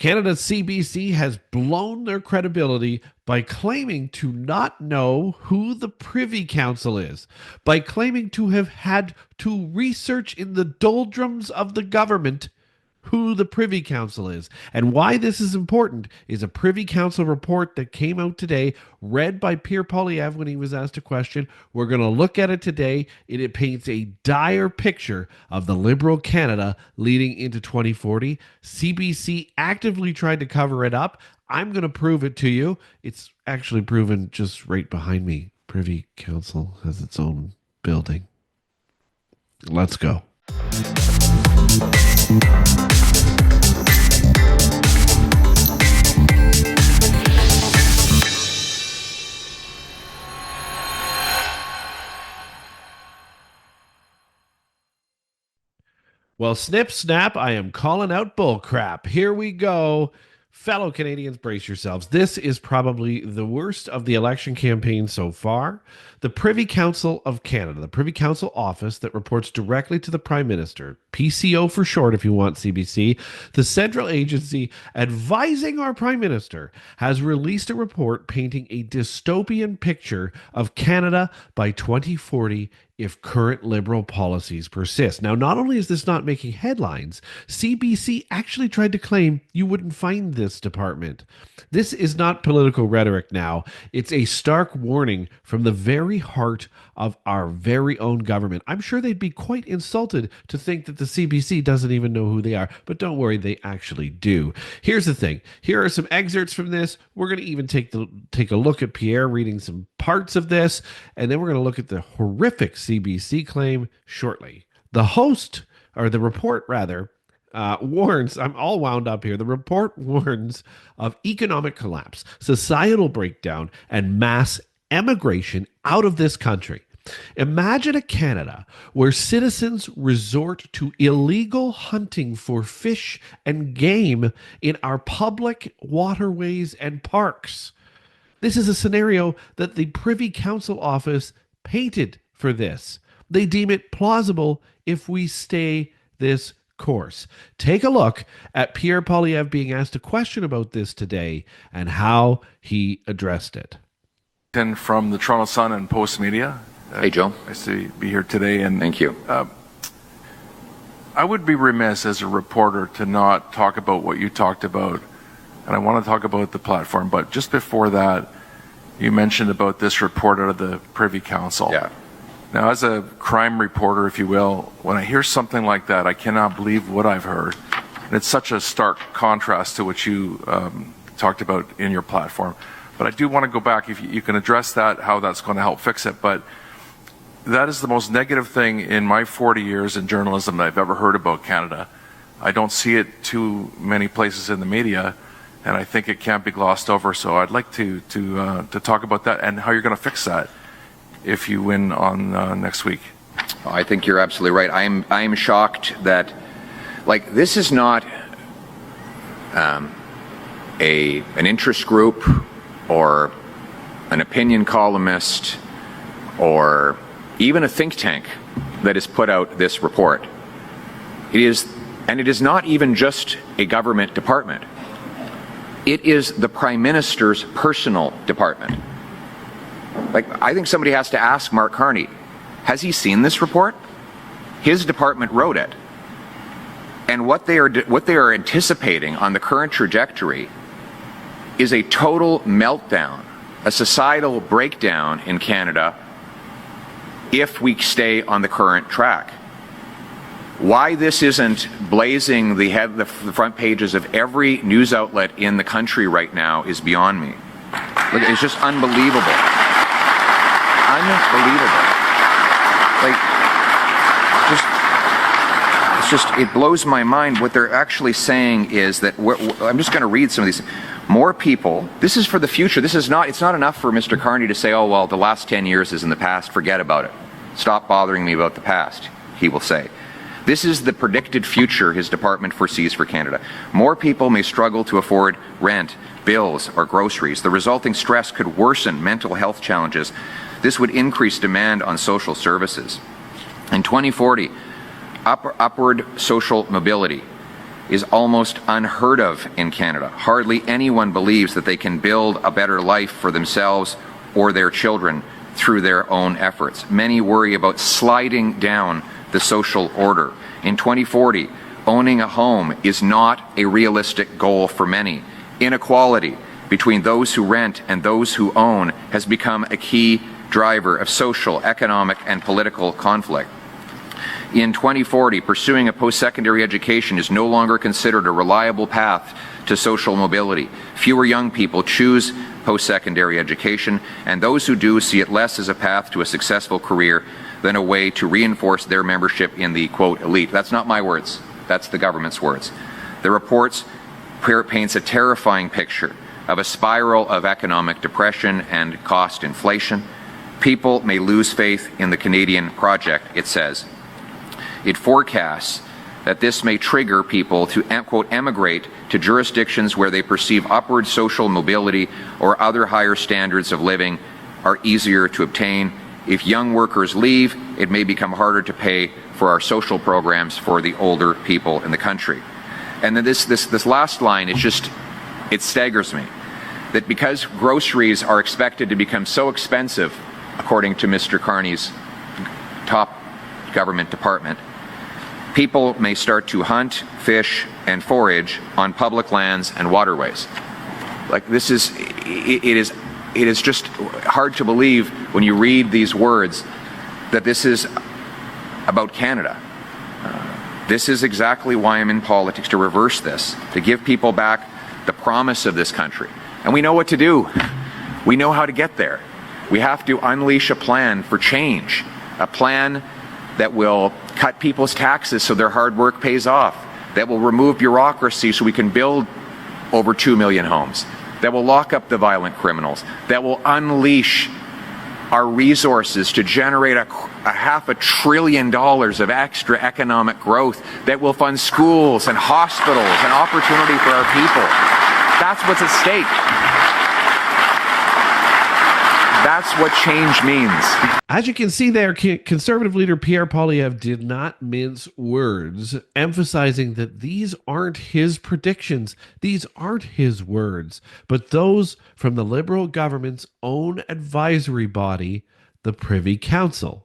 Canada's CBC has blown their credibility by claiming to not know who the Privy Council is, by claiming to have had to research in the doldrums of the government who the Privy Council is. And why this is important is a Privy Council report that came out today, read by Pierre when he was asked a question. We're going to look at it today. It paints a dire picture of the Liberal Canada leading into 2040. CBC actively tried to cover it up. I'm going to prove it to you. It's actually proven just right behind me. Privy Council has its own building. Let's go. Well, snip, snap, I am calling out bull crap. Here we go. Fellow Canadians, brace yourselves. This is probably the worst of the election campaign so far. The Privy Council of Canada, the Privy Council office that reports directly to the Prime Minister, PCO for short if you want CBC, the central agency advising our Prime Minister, has released a report painting a dystopian picture of Canada by 2040 if current Liberal policies persist. Now, not only is this not making headlines, CBC actually tried to claim you wouldn't find this department. This is not political rhetoric now. It's a stark warning from the very heart of our very own government. I'm sure they'd be quite insulted to think that the CBC doesn't even know who they are, but don't worry, they actually do. Here's the thing. Here are some excerpts from this. We're going to even take a look at Pierre reading some parts of this, and then we're going to look at the horrific CBC claim shortly. The report warns, I'm all wound up here. The report warns of economic collapse, societal breakdown, and mass emigration out of this country. Imagine a Canada where citizens resort to illegal hunting for fish and game in our public waterways and parks. This is a scenario that the Privy Council office painted for this. They deem it plausible if we stay this course. Take a look at Pierre Poilievre being asked a question about this today and how he addressed it. From the Toronto Sun and Post Media. Hey, Joe. Nice to be here today. And thank you. I would be remiss as a reporter to not talk about what you talked about, and I want to talk about the platform. But just before that, you mentioned about this report out of the Privy Council. Yeah. Now, as a crime reporter, if you will, when I hear something like that, I cannot believe what I've heard. And it's such a stark contrast to what you talked about in your platform. But I do want to go back, if you can address that, how that's going to help fix it. But that is the most negative thing in my 40 years in journalism that I've ever heard about Canada. I don't see it too many places in the media, and I think it can't be glossed over. So I'd like to talk about that and how you're going to fix that if you win on next week. I think you're absolutely right. I am shocked that, this is not an interest group or an opinion columnist or even a think tank that has put out this report. It is not even just a government department. It is the Prime Minister's personal department. I think somebody has to ask Mark Carney, has he seen this report? His department wrote it. And what they are anticipating on the current trajectory is a total meltdown, a societal breakdown in Canada if we stay on the current track. Why this isn't blazing the front pages of every news outlet in the country right now is beyond me. Look, it's just unbelievable. Unbelievable. It blows my mind. What they're actually saying is that I'm just going to read some of these. More people, this is for the future. It's not enough for Mr. Carney to say, oh, well, the last 10 years is in the past, forget about it. Stop bothering me about the past, he will say. This is the predicted future his department foresees for Canada. More people may struggle to afford rent, bills, or groceries. The resulting stress could worsen mental health challenges. This would increase demand on social services. In 2040, upward social mobility is almost unheard of in Canada. Hardly anyone believes that they can build a better life for themselves or their children through their own efforts. Many worry about sliding down the social order. In 2040, owning a home is not a realistic goal for many. Inequality between those who rent and those who own has become a key driver of social, economic, and political conflict. In 2040, pursuing a post-secondary education is no longer considered a reliable path to social mobility. Fewer young people choose post-secondary education, and those who do see it less as a path to a successful career than a way to reinforce their membership in the, quote, elite. That's not my words. That's the government's words. The report paints a terrifying picture of a spiral of economic depression and cost inflation. People may lose faith in the Canadian project, it says. It forecasts that this may trigger people to, quote, emigrate to jurisdictions where they perceive upward social mobility or other higher standards of living are easier to obtain. If young workers leave, it may become harder to pay for our social programs for the older people in the country. And then this last line, it staggers me, that because groceries are expected to become so expensive, according to Mr. Carney's top government department, people may start to hunt, fish, and forage on public lands and waterways. Like it is just hard to believe when you read these words that this is about Canada. This is exactly why I'm in politics, to reverse this, to give people back the promise of this country. And we know what to do. We know how to get there. We have to unleash a plan for change, a plan that will cut people's taxes so their hard work pays off, that will remove bureaucracy so we can build over 2 million homes, that will lock up the violent criminals, that will unleash our resources to generate a $500 billion of extra economic growth, that will fund schools and hospitals and opportunity for our people. That's what's at stake. That's what change means. As you can see there, Conservative leader Pierre Poilievre did not mince words, emphasizing that these aren't his predictions. These aren't his words, but those from the Liberal government's own advisory body, the Privy Council.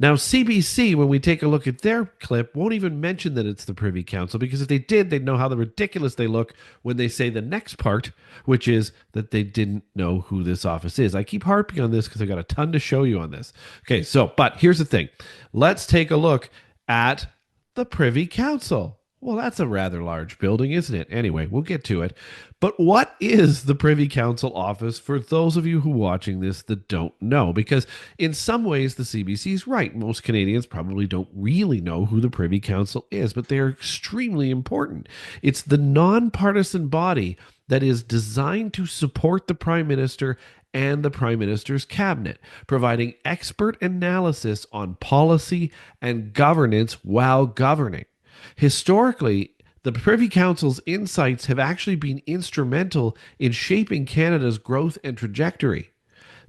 Now, CBC, when we take a look at their clip, won't even mention that it's the Privy Council, because if they did, they'd know how ridiculous they look when they say the next part, which is that they didn't know who this office is. I keep harping on this because I got a ton to show you on this. Okay, but here's the thing. Let's take a look at the Privy Council. Well, that's a rather large building, isn't it? Anyway, we'll get to it. But what is the Privy Council office for those of you who are watching this that don't know? Because in some ways, the CBC is right. Most Canadians probably don't really know who the Privy Council is, but they're extremely important. It's the nonpartisan body that is designed to support the Prime Minister and the Prime Minister's cabinet, providing expert analysis on policy and governance while governing. Historically, the Privy Council's insights have actually been instrumental in shaping Canada's growth and trajectory.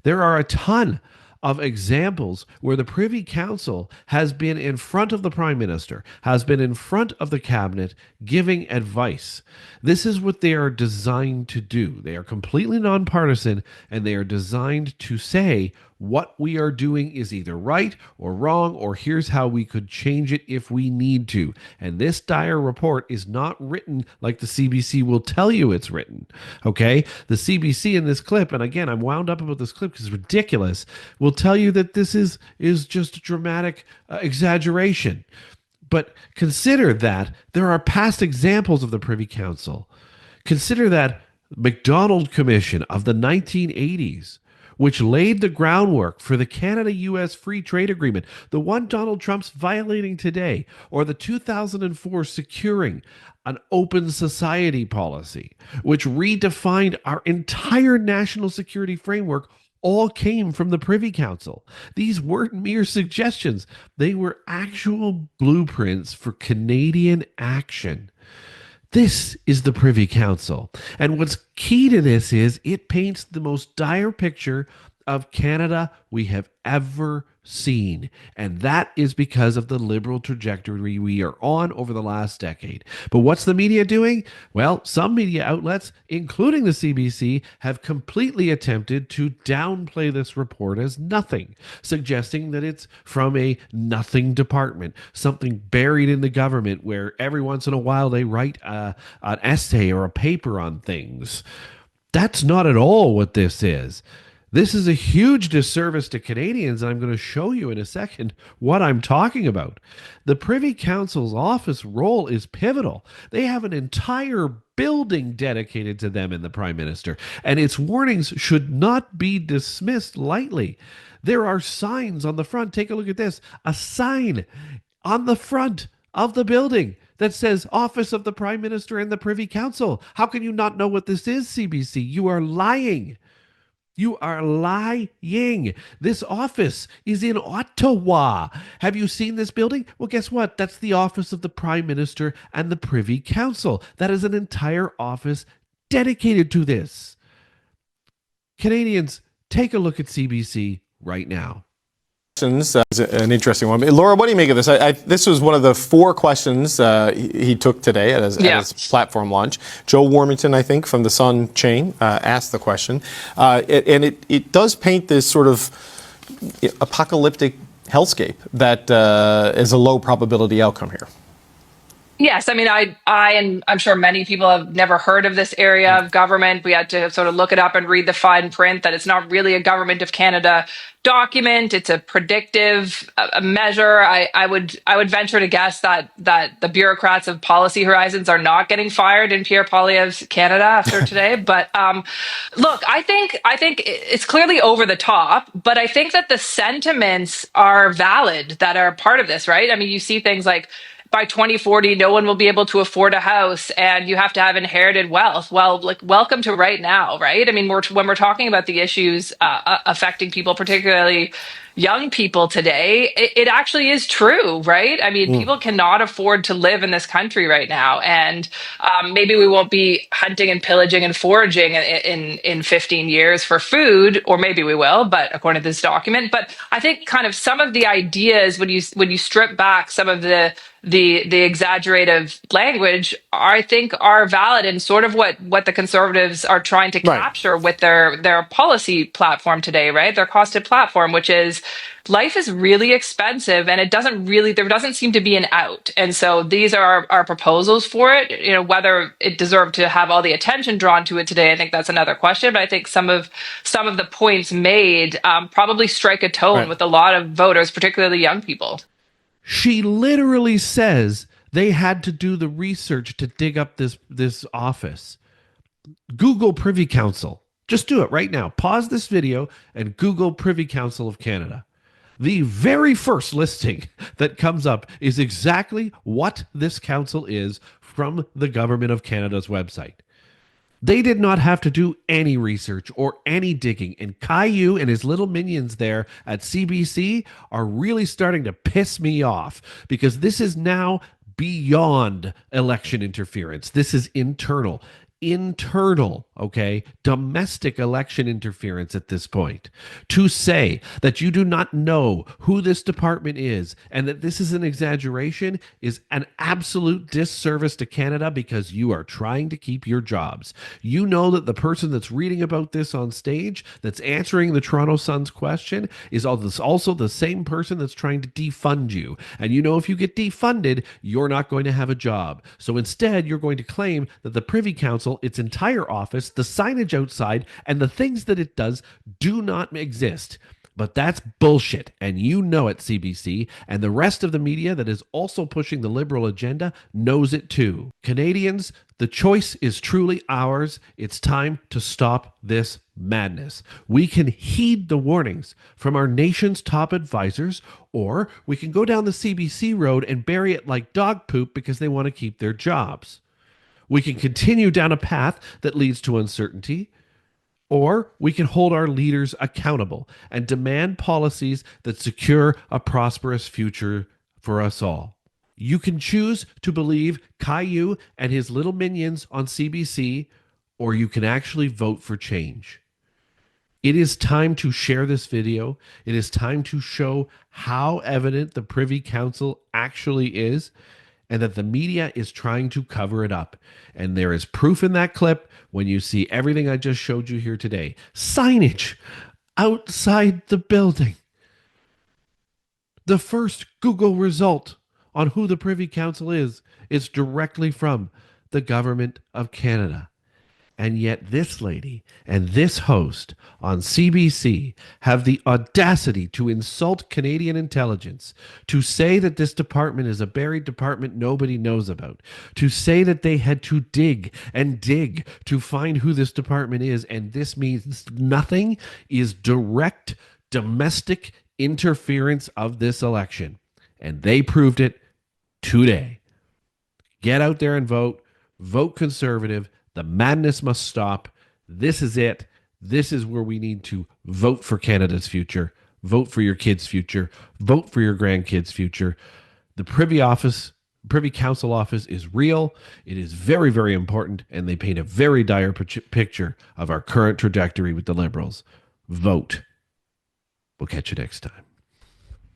There are a ton of examples where the Privy Council has been in front of the Prime Minister, has been in front of the cabinet, giving advice. This is what they are designed to do. They are completely nonpartisan, and they are designed to say what we are doing is either right or wrong, or here's how we could change it if we need to. And this dire report is not written like the CBC will tell you it's written, okay? The CBC in this clip, and again, I'm wound up about this clip because it's ridiculous, will tell you that this is just a dramatic exaggeration. But consider that there are past examples of the Privy Council. Consider that MacDonald Commission of the 1980s, which laid the groundwork for the Canada-US Free Trade Agreement, the one Donald Trump's violating today, or the 2004 Securing an Open Society policy, which redefined our entire national security framework, all came from the Privy Council. These weren't mere suggestions. They were actual blueprints for Canadian action. This is the Privy Council. And what's key to this is it paints the most dire picture of Canada we have ever seen. And that is because of the liberal trajectory we are on over the last decade. But what's the media doing? Well, some media outlets, including the CBC, have completely attempted to downplay this report as nothing, suggesting that it's from a nothing department, something buried in the government where every once in a while they write an essay or a paper on things. That's not at all what this is. This is a huge disservice to Canadians, and I'm going to show you in a second what I'm talking about. The Privy Council's office role is pivotal. They have an entire building dedicated to them and the Prime Minister, and its warnings should not be dismissed lightly. There are signs on the front. Take a look at this. A sign on the front of the building that says Office of the Prime Minister and the Privy Council. How can you not know what this is, CBC? You are lying. You are lying. This office is in Ottawa. Have you seen this building? Well, guess what? That's the office of the Prime Minister and the Privy Council. That is an entire office dedicated to this. Canadians, take a look at CBC right now. Is an interesting one. Laura, what do you make of this? This was one of the 4 questions he took today at his platform launch. Joe Warmington, I think, from the Sun chain, asked the question. And it does paint this sort of apocalyptic hellscape that is a low probability outcome here. Yes, I mean, I and I'm sure many people have never heard of this area of government. We had to sort of look it up and read the fine print that it's not really a Government of Canada document. It's a predictive measure. I would venture to guess that the bureaucrats of Policy Horizons are not getting fired in Pierre Poilievre's Canada after today. But look, I think it's clearly over the top. But I think that the sentiments are valid that are part of this, right? I mean, you see things like, by 2040, no one will be able to afford a house and you have to have inherited wealth. Well, like, welcome to right now, right? I mean, when we're talking about the issues affecting people, particularly young people today, it actually is true, right? I mean, people cannot afford to live in this country right now. And maybe we won't be hunting and pillaging and foraging in 15 years for food, or maybe we will, but according to this document. But I think kind of some of the ideas, when you strip back some of the exaggerated language, I think are valid and sort of what the Conservatives are trying to capture with their policy platform today, right? Their costed platform, which is life is really expensive and there doesn't seem to be an out. And so these are our proposals for it. You know, whether it deserved to have all the attention drawn to it today, I think that's another question. But I think some of the points made probably strike a tone with a lot of voters, particularly young people. She literally says they had to do the research to dig up this office. Google Privy Council. Just do it right now. Pause this video and Google Privy Council of Canada. The very first listing that comes up is exactly what this council is from the Government of Canada's website. They did not have to do any research or any digging, and Caillou and his little minions there at CBC are really starting to piss me off, because this is now beyond election interference. This is internal, okay, domestic election interference at this point. To say that you do not know who this department is and that this is an exaggeration is an absolute disservice to Canada, because you are trying to keep your jobs. You know that the person that's reading about this on stage, that's answering the Toronto Sun's question, is also the same person that's trying to defund you. And you know, if you get defunded, you're not going to have a job. So instead, you're going to claim that the Privy Council, its entire office, the signage outside, and the things that it does do not exist. But that's bullshit, and you know it, CBC, and the rest of the media that is also pushing the liberal agenda knows it too. Canadians, the choice is truly ours. It's time to stop this madness. We can heed the warnings from our nation's top advisors, or we can go down the CBC road and bury it like dog poop because they want to keep their jobs. We can continue down a path that leads to uncertainty, or we can hold our leaders accountable and demand policies that secure a prosperous future for us all. You can choose to believe Caillou and his little minions on CBC, or you can actually vote for change. It is time to share this video. It is time to show how evident the Privy Council actually is, and that the media is trying to cover it up. And there is proof in that clip when you see everything I just showed you here today. Signage outside the building. The first Google result on who the Privy Council is directly from the Government of Canada. And yet this lady and this host on CBC have the audacity to insult Canadian intelligence, to say that this department is a buried department nobody knows about, to say that they had to dig and dig to find who this department is, and this means nothing, is direct domestic interference of this election. And they proved it today. Get out there and vote. Vote Conservative. The madness must stop. This is it. This is where we need to vote for Canada's future. Vote for your kids' future. Vote for your grandkids' future. The Privy Council office is real. It is very, very important, and they paint a very dire picture of our current trajectory with the Liberals. Vote. We'll catch you next time.